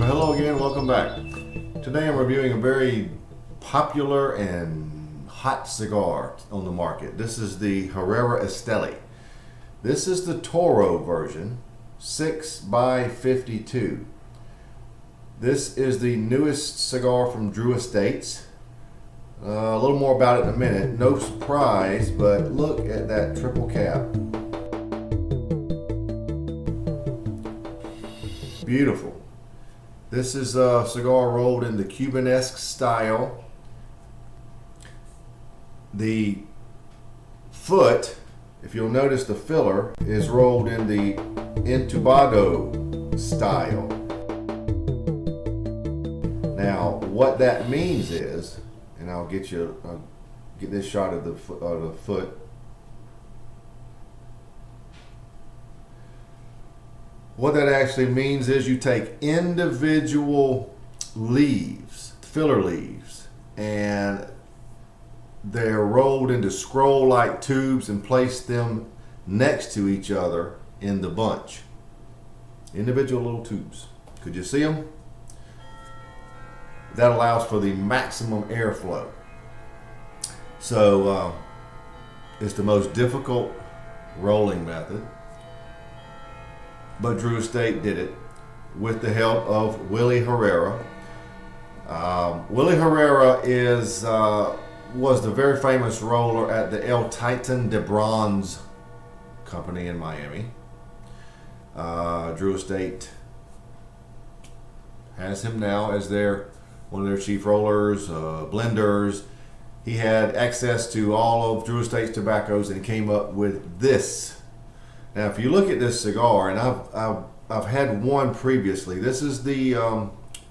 Hello again, welcome back. Today I'm reviewing a very popular and hot cigar on the market. This is the Herrera Esteli. This is the Toro version, 6x52. This is the newest cigar from Drew Estates. A little more about it in a minute. No surprise, but look at that triple cap. Beautiful. This is a cigar rolled in the Cuban-esque style. The foot, if you'll notice, the filler is rolled in the entubado style. Now, what that means is, and I'll get this shot of the foot. What that actually means is you take individual leaves, filler leaves, and they're rolled into scroll-like tubes and place them next to each other in the bunch. Individual little tubes. Could you see them? That allows for the maximum airflow. So it's the most difficult rolling method, but Drew Estate did it with the help of Willie Herrera. Willie Herrera was the very famous roller at the El Titan de Bronze company in Miami. Drew Estate has him now as one of their chief rollers, blenders. He had access to all of Drew Estate's tobaccos and came up with this. Now, if you look at this cigar, and I've had one previously. This is the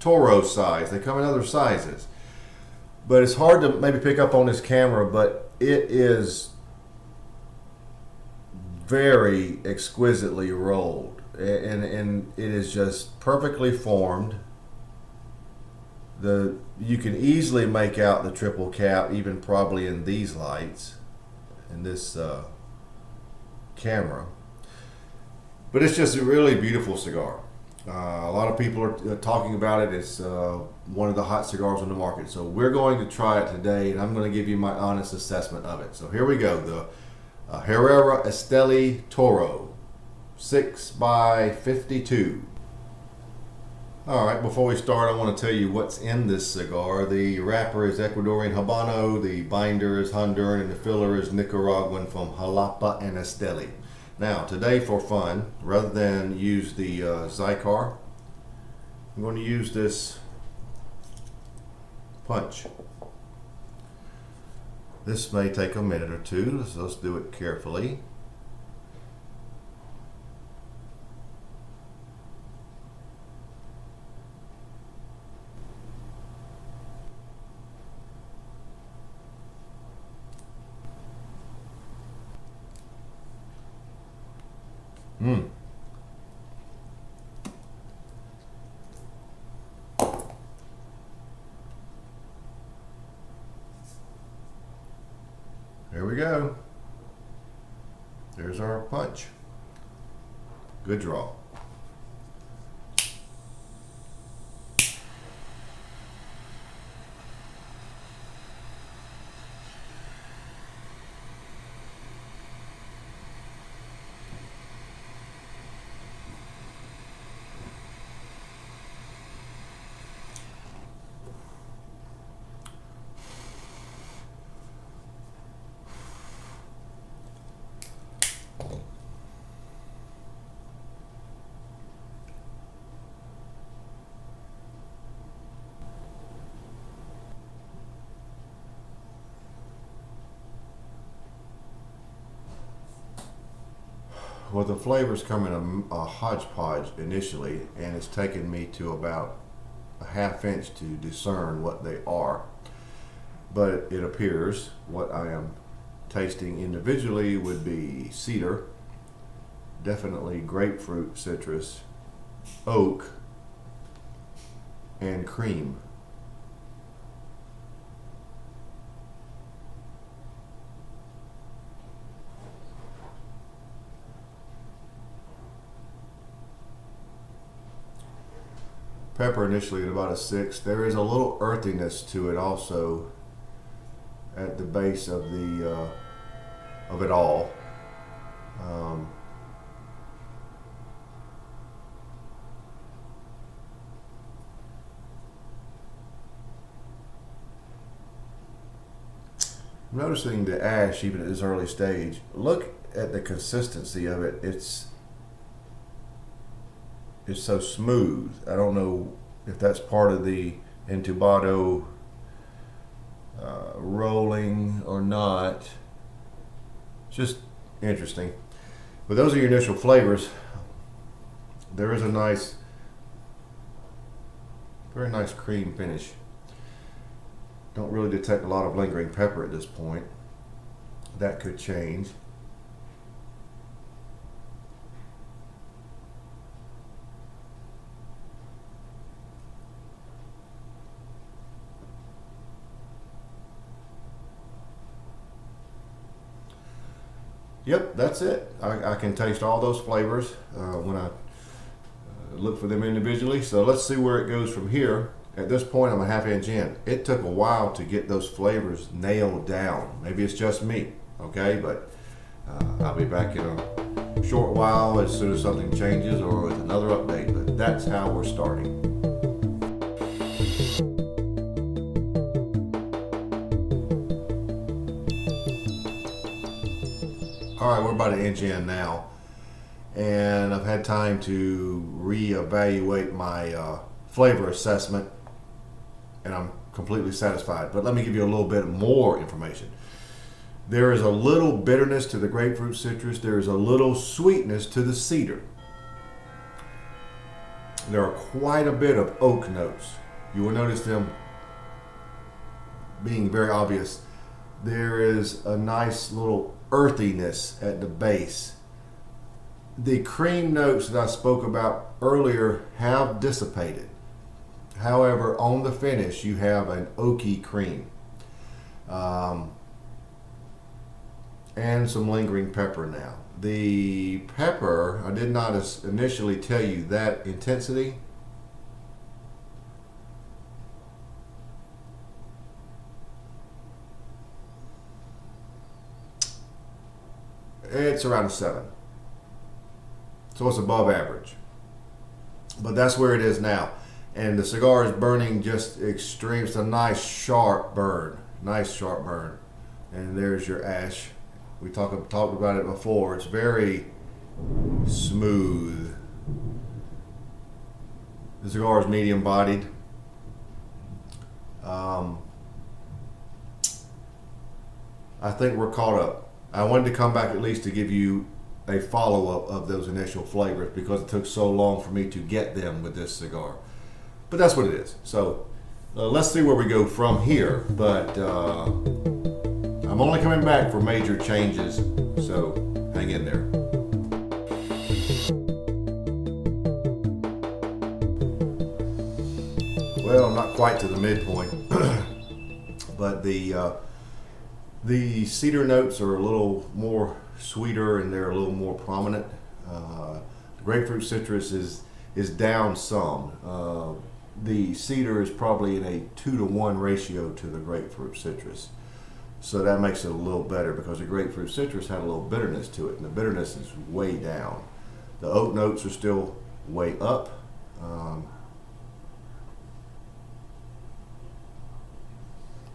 Toro size. They come in other sizes, but it's hard to maybe pick up on this camera. But it is very exquisitely rolled, and it is just perfectly formed. You can easily make out the triple cap, even probably in these lights, in this camera. But it's just a really beautiful cigar. A lot of people are talking about it. It's one of the hot cigars on the market. So we're going to try it today, and I'm going to give you my honest assessment of it. So here we go. The Herrera Esteli Toro, 6x52. All right, before we start, I want to tell you what's in this cigar. The wrapper is Ecuadorian Habano, the binder is Honduran, and the filler is Nicaraguan from Jalapa and Esteli. Now, today for fun, rather than use the Zycar, I'm going to use this punch. This may take a minute or two, so let's do it carefully. There we go. There's our punch. Good draw. Well, the flavors come in a hodgepodge initially, and it's taken me to about a ½ inch to discern what they are. But it appears what I am tasting individually would be cedar, definitely grapefruit, citrus, oak, and cream. pepper initially at about a 6. There is a little earthiness to it also at the base of the of it all. I'm noticing the ash even at this early stage. Look at the consistency of it. It's so smooth. I don't know if that's part of the intubado rolling or not. It's just interesting. But those are your initial flavors. There is a nice, very nice cream finish. Don't really detect a lot of lingering pepper at this point. That could change. Yep, that's it. I can taste all those flavors when I look for them individually. So let's see where it goes from here. At this point, I'm a half inch in. It took a while to get those flavors nailed down. Maybe it's just me, okay? But I'll be back in a short while as soon as something changes or with another update. But that's how we're starting. All right, we're about an inch in now, and I've had time to reevaluate my flavor assessment, and I'm completely satisfied. But let me give you a little bit more information. There is a little bitterness to the grapefruit citrus. There is a little sweetness to the cedar. There are quite a bit of oak notes. You will notice them being very obvious. There is a nice little earthiness at the base. The cream notes that I spoke about earlier have dissipated. However, on the finish, you have an oaky cream and some lingering pepper now. The pepper, I did not initially tell you that intensity. It's around a 7. So it's above average. But that's where it is now. And the cigar is burning just extreme. It's a nice sharp burn. Nice sharp burn. And there's your ash. We talked about it before. It's very smooth. The cigar is medium bodied. I think we're caught up. I wanted to come back at least to give you a follow-up of those initial flavors because it took so long for me to get them with this cigar. But that's what it is. So let's see where we go from here. But I'm only coming back for major changes, so hang in there. Well, I'm not quite to the midpoint, but the cedar notes are a little more sweeter and they're a little more prominent. The grapefruit citrus is down some. The cedar is probably in a 2-to-1 ratio to the grapefruit citrus. So that makes it a little better because the grapefruit citrus had a little bitterness to it, and the bitterness is way down. The oak notes are still way up.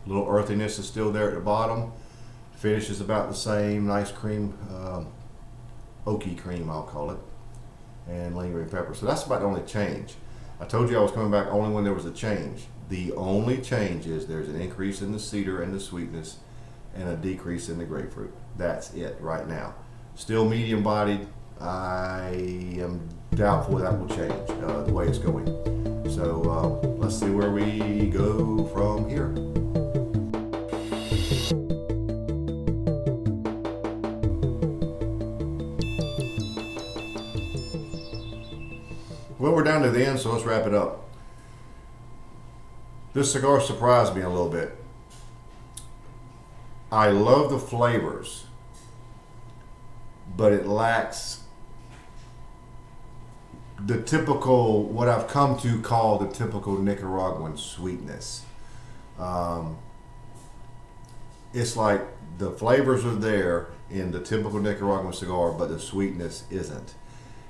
Little earthiness is still there at the bottom. Finish is about the same. Nice cream, oaky cream, I'll call it, and lingering pepper. So that's about the only change. I told you I was coming back only when there was a change. The only change is there's an increase in the cedar and the sweetness and a decrease in the grapefruit. That's it right now. Still medium bodied. I am doubtful that will change the way it's going. So let's see where we go from here. Well, we're down to the end, so let's wrap it up. This cigar surprised me a little bit. I love the flavors, but it lacks the typical, what I've come to call the typical Nicaraguan sweetness. It's like the flavors are there in the typical Nicaraguan cigar, but the sweetness isn't.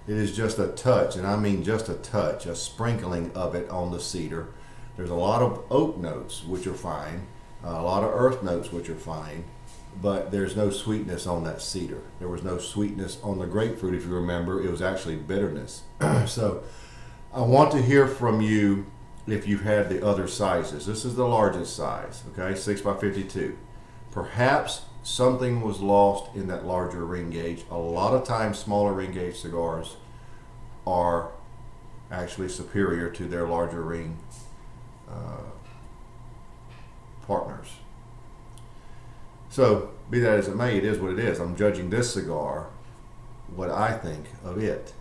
It is just a touch, and I mean just a touch, a sprinkling of it on the cedar. There's a lot of oak notes, which are fine, a lot of earth notes, which are fine, but there's no sweetness on that cedar. There was no sweetness on the grapefruit, if you remember. It was actually bitterness. So I want to hear from you if you've had the other sizes. This is the largest size, okay, 6x52. Perhaps something was lost in that larger ring gauge. A lot of times smaller ring gauge cigars are actually superior to their larger ring partners. So be that as it may, it is what it is. I'm judging this cigar, what I think of it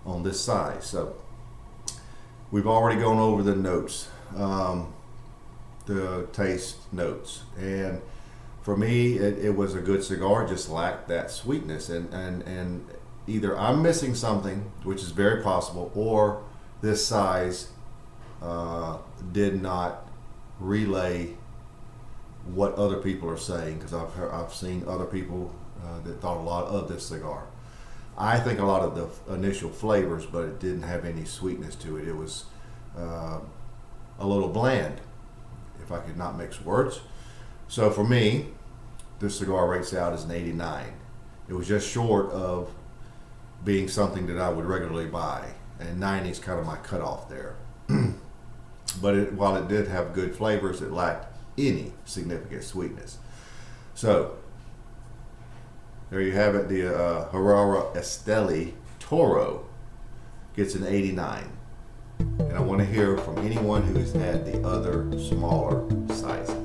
on this size. So we've already gone over the notes, the taste notes, and for me, it was a good cigar. It just lacked that sweetness, and either I'm missing something, which is very possible, or this size did not relay what other people are saying, because I've seen other people that thought a lot of this cigar. I think a lot of the initial flavors, but it didn't have any sweetness to it. It was a little bland, if I could not mix words. So for me, this cigar rates out as an 89. It was just short of being something that I would regularly buy, and 90 is kind of my cutoff there. But while it did have good flavors, it lacked any significant sweetness. So there you have it. The Herrera Esteli Toro gets an 89. And I want to hear from anyone who has had the other smaller sizes.